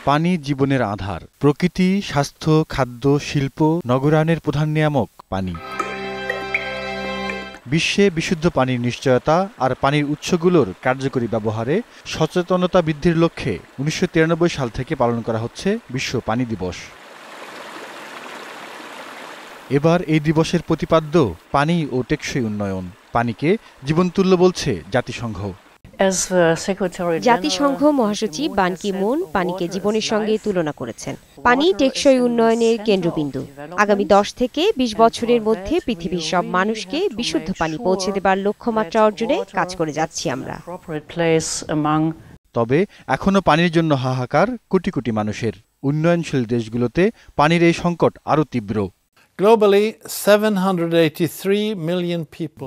পানি জীবনের আধার। প্রকৃতি, স্বাস্থ্য, খাদ্য, শিল্প, নগরায়নের প্রধান নিয়ামক পানি। বিশ্বে বিশুদ্ধ পানির নিশ্চয়তা আর পানির উৎসগুলোর কার্যকরী ব্যবহারে সচেতনতা বৃদ্ধির লক্ষ্যে ১৯৯৩ সাল থেকে পালন করা হচ্ছে বিশ্ব পানি দিবস। এবার এই দিবসের প্রতিপাদ্য পানি ও টেকসই উন্নয়ন। পানিকে জীবনতুল্য বলছে জাতিসংঘ। জাতিসংঘ মহাসচিব বান কি মুন পানিকে জীবনের সঙ্গে তুলনা করেছেন। পানি টেকসই উন্নয়নের কেন্দ্রবিন্দু। আগামী ১০ থেকে ২০ বছরের মধ্যে পৃথিবীর সব মানুষকে বিশুদ্ধ পানি পৌঁছে দেবার লক্ষ্যমাত্রা অর্জনে কাজ করে যাচ্ছি আমরা। তবে এখনো পানির জন্য হাহাকার কোটি কোটি মানুষের। উন্নয়নশীল দেশগুলোতে পানির এই সংকট আরও তীব্র।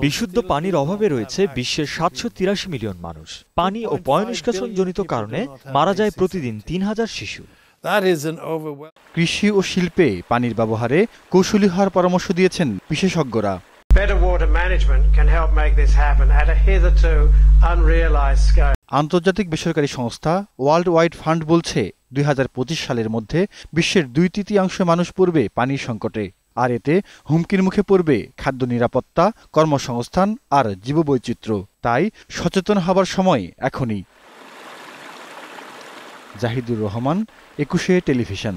বিশুদ্ধ পানির অভাবে রয়েছে বিশ্বের ৭৮৩ মিলিয়ন মানুষ। পানি ও পয়ঃনিষ্কাশনজনিত কারণে মারা যায় প্রতিদিন ৩,০০০ শিশু। কৃষি ও শিল্পে পানির ব্যবহারে কৌশলী হওয়ার পরামর্শ দিয়েছেন বিশেষজ্ঞরা। আন্তর্জাতিক বেসরকারি সংস্থা ওয়ার্ল্ড ওয়াইড ফান্ড বলছে ২০২৫ সালের মধ্যে বিশ্বের ২/৩ মানুষ পড়বে পানির সংকটে। আর এতে হুমকির মুখে পড়বে খাদ্য নিরাপত্তা, কর্মসংস্থান আর জীববৈচিত্র্য। তাই সচেতন হবার সময় এখনই। জাহিদুর রহমান, ২১ টেলিভিশন।